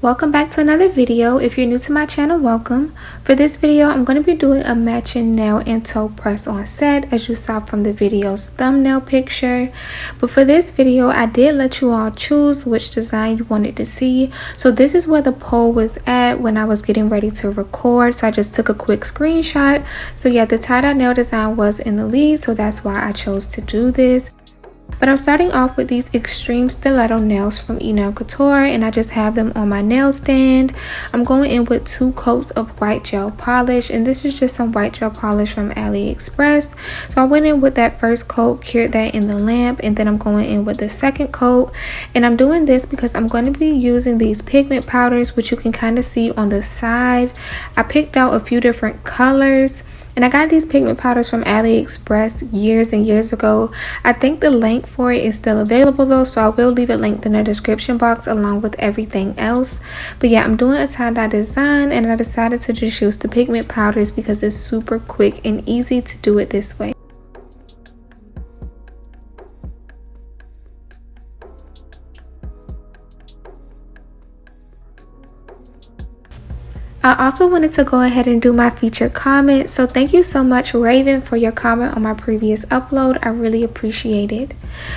Welcome back to another video. If you're new to my channel, welcome. For this video, I'm going to be doing a matching nail and toe press on set, as you saw from the video's thumbnail picture. But for this video, I did let you all choose which design you wanted to see. So this is where the poll was at when I was getting ready to record. So I just took a quick screenshot. So yeah, the tie-dye nail design was in the lead, so that's why I chose to do this. But I'm starting off with these extreme stiletto nails from enailcouture, and I just have them on my nail stand. I'm going in with 2 coats of white gel polish, and this is just some white gel polish from AliExpress. So I went in with that first coat, cured that in the lamp, and then I'm going in with the second coat. And I'm doing this because I'm going to be using these pigment powders, which you can kind of see on the side. I picked out a few different colors. And I got these pigment powders from AliExpress years and years ago. I think the link for it is still available though, so I will leave it linked in the description box along with everything else. But yeah, I'm doing a tie-dye design, and I decided to just use the pigment powders because it's super quick and easy to do it this way. I also wanted to go ahead and do my featured comment. So thank you so much, Raven, for your comment on my previous upload. I really appreciate it.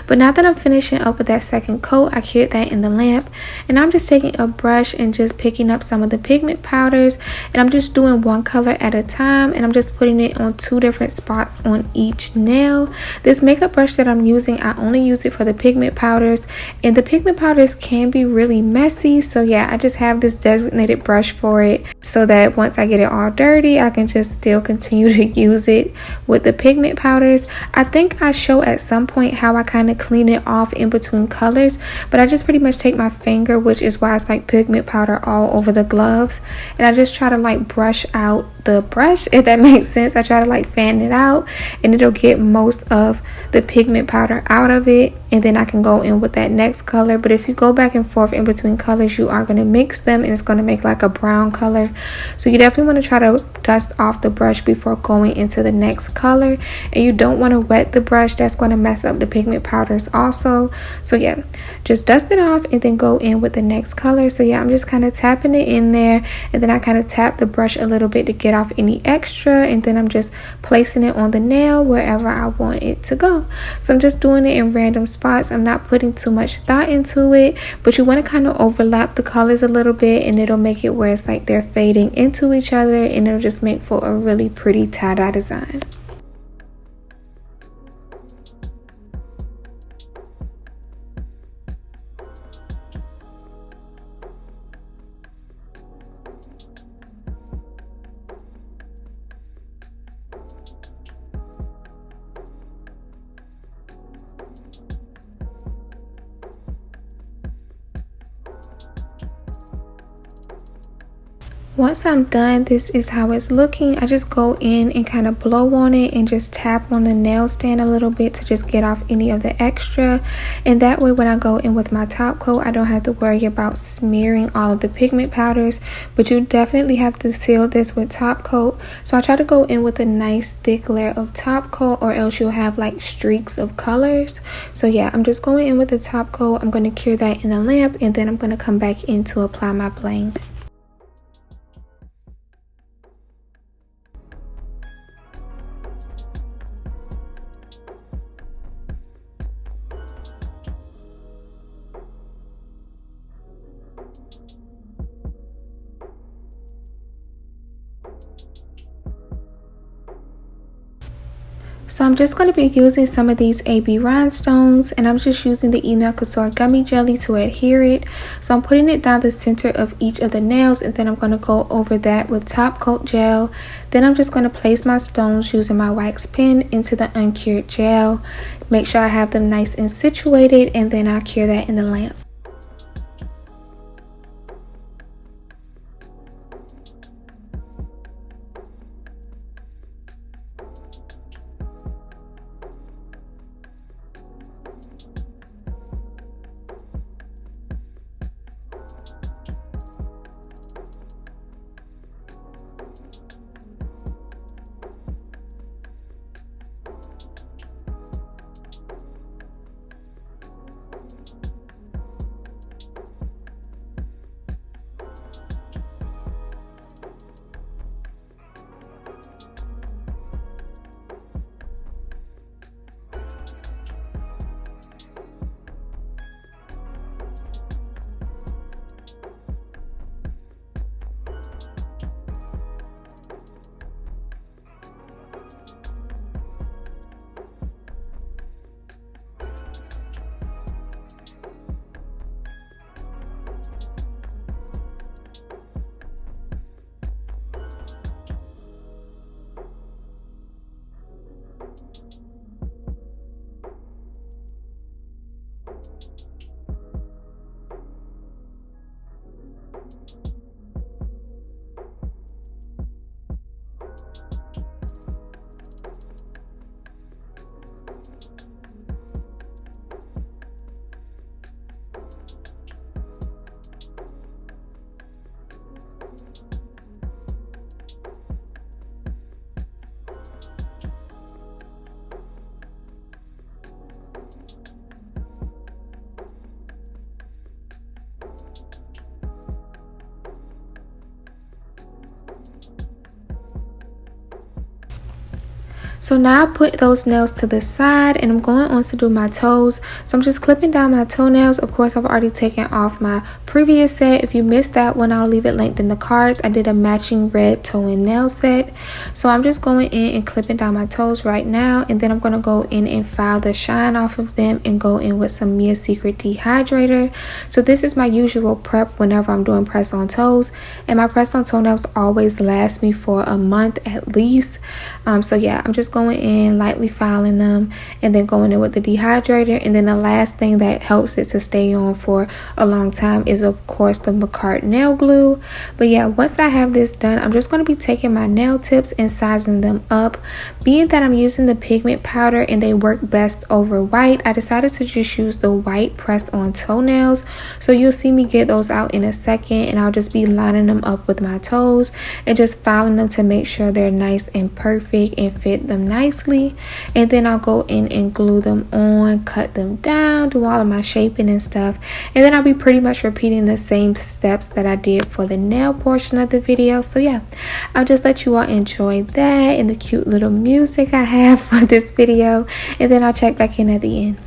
But now that I'm finishing up with that second coat, I cured that in the lamp. And I'm just taking a brush and just picking up some of the pigment powders. And I'm just doing one color at a time. And I'm just putting it on 2 different spots on each nail. This makeup brush that I'm using, I only use it for the pigment powders. And the pigment powders can be really messy. So yeah, I just have this designated brush for it, so that once I get it all dirty, I can just still continue to use it with the pigment powders. I think I show at some point how I kind of clean it off in between colors, but I just pretty much take my finger, which is why it's like pigment powder all over the gloves, and I just try to like brush out the brush, if that makes sense. I try to like fan it out, and it'll get most of the pigment powder out of it, and then I can go in with that next color. But if you go back and forth in between colors, you are going to mix them, and it's going to make like a brown color. So you definitely want to try to dust off the brush before going into the next color, and you don't want to wet the brush. That's going to mess up the pigment powders also. So yeah, just dust it off and then go in with the next color. So yeah, I'm just kind of tapping it in there, and then I kind of tap the brush a little bit to get off any extra, and then I'm just placing it on the nail wherever I want it to go. So I'm just doing it in random spots. I'm not putting too much thought into it, but you want to kind of overlap the colors a little bit, and it'll make it where it's like they're fading into each other, and it'll just make for a really pretty tie-dye design. Once I'm done, this is how it's looking. I just go in and kind of blow on it and just tap on the nail stand a little bit to just get off any of the extra. And that way when I go in with my top coat, I don't have to worry about smearing all of the pigment powders. But you definitely have to seal this with top coat. So I try to go in with a nice thick layer of top coat, or else you'll have like streaks of colors. So yeah, I'm just going in with the top coat. I'm going to cure that in the lamp, and then I'm going to come back in to apply my bling. So I'm just going to be using some of these AB rhinestones, and I'm just using the enailcouture gummy jelly to adhere it. So I'm putting it down the center of each of the nails, and then I'm going to go over that with top coat gel. Then I'm just going to place my stones using my wax pen into the uncured gel. Make sure I have them nice and situated, and then I'll cure that in the lamp. So now I put those nails to the side and I'm going on to do my toes. So I'm just clipping down my toenails. Of course, I've already taken off my previous set. If you missed that one, I'll leave it linked in the cards. I did a matching red toe and nail set. So I'm just going in and clipping down my toes right now. And then I'm going to go in and file the shine off of them and go in with some Mia Secret dehydrator. So this is my usual prep whenever I'm doing press on toes. And my press on toenails always last me for a month at least. So yeah, I'm just going in, lightly filing them, and then going in with the dehydrator. And then the last thing that helps it to stay on for a long time is of course the McCart nail glue. But yeah, once I have this done, I'm just going to be taking my nail tips and sizing them up. Being that I'm using the pigment powder and they work best over white, I decided to just use the white press on toenails. So you'll see me get those out in a second, and I'll just be lining them up with my toes and just filing them to make sure they're nice and perfect and fit them nicely. And then I'll go in and glue them on, cut them down, do all of my shaping and stuff. And then I'll be pretty much repeating the same steps that I did for the nail portion of the video. So yeah, I'll just let you all enjoy that and the cute little music I have for this video, and then I'll check back in at the end.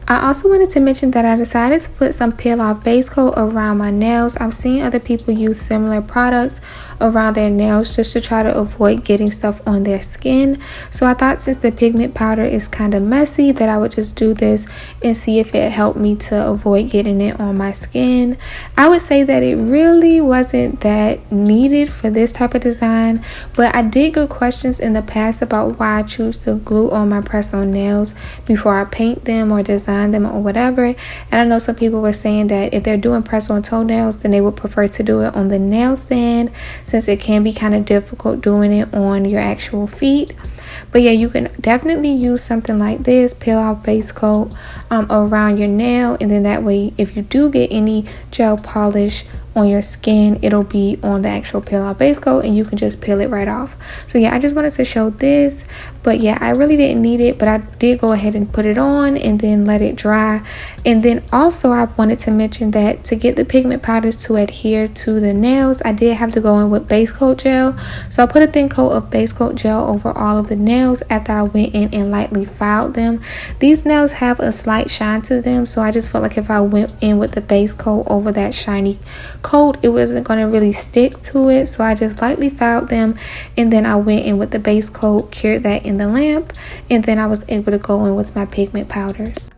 I also wanted to mention that I decided to put some peel off base coat around my nails. I've seen other people use similar products around their nails just to try to avoid getting stuff on their skin. So I thought since the pigment powder is kind of messy that I would just do this and see if it helped me to avoid getting it on my skin. I would say that it really wasn't that needed for this type of design, but I did get questions in the past about why I choose to glue on my press on nails before I paint them or design them or whatever. And I know some people were saying that if they're doing press on toenails, then they would prefer to do it on the nail stand, since it can be kind of difficult doing it on your actual feet. But yeah, you can definitely use something like this, peel off base coat around your nail, and then that way if you do get any gel polish on your skin, it'll be on the actual peel off base coat and you can just peel it right off. So yeah, I just wanted to show this, but yeah, I really didn't need it, but I did go ahead and put it on and then let it dry. And then also I wanted to mention that to get the pigment powders to adhere to the nails, I did have to go in with base coat gel. So I put a thin coat of base coat gel over all of the nails after I went in and lightly filed them. These nails have a slight shine to them, so I just felt like if I went in with the base coat over that shiny coat, it wasn't going to really stick to it. So I just lightly filed them, and then I went in with the base coat, cured that in the lamp, and then I was able to go in with my pigment powders.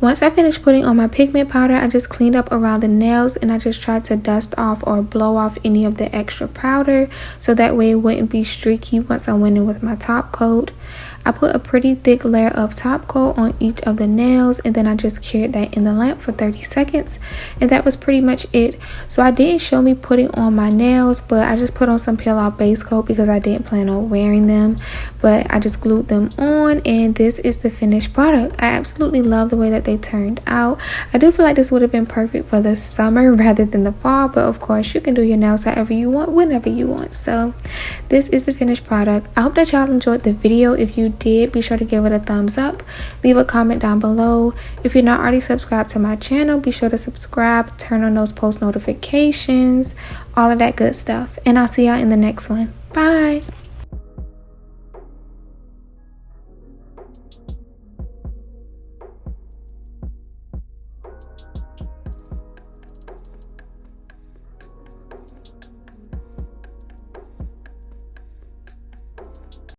Once I finished putting on my pigment powder, I just cleaned up around the nails and I just tried to dust off or blow off any of the extra powder so that way it wouldn't be streaky once I went in with my top coat. I put a pretty thick layer of top coat on each of the nails and then I just cured that in the lamp for 30 seconds and that was pretty much it. So I didn't show me putting on my nails, but I just put on some peel off base coat because I didn't plan on wearing them, but I just glued them on and this is the finished product. I absolutely love the way that they turned out. I do feel like this would have been perfect for the summer rather than the fall, but of course you can do your nails however you want, whenever you want. So this is the finished product. I hope that y'all enjoyed the video. If you did, be sure to give it a thumbs up, leave a comment down below. If you're not already subscribed to my channel, be sure to subscribe, turn on those post notifications, all of that good stuff, and I'll see y'all in the next one. Bye.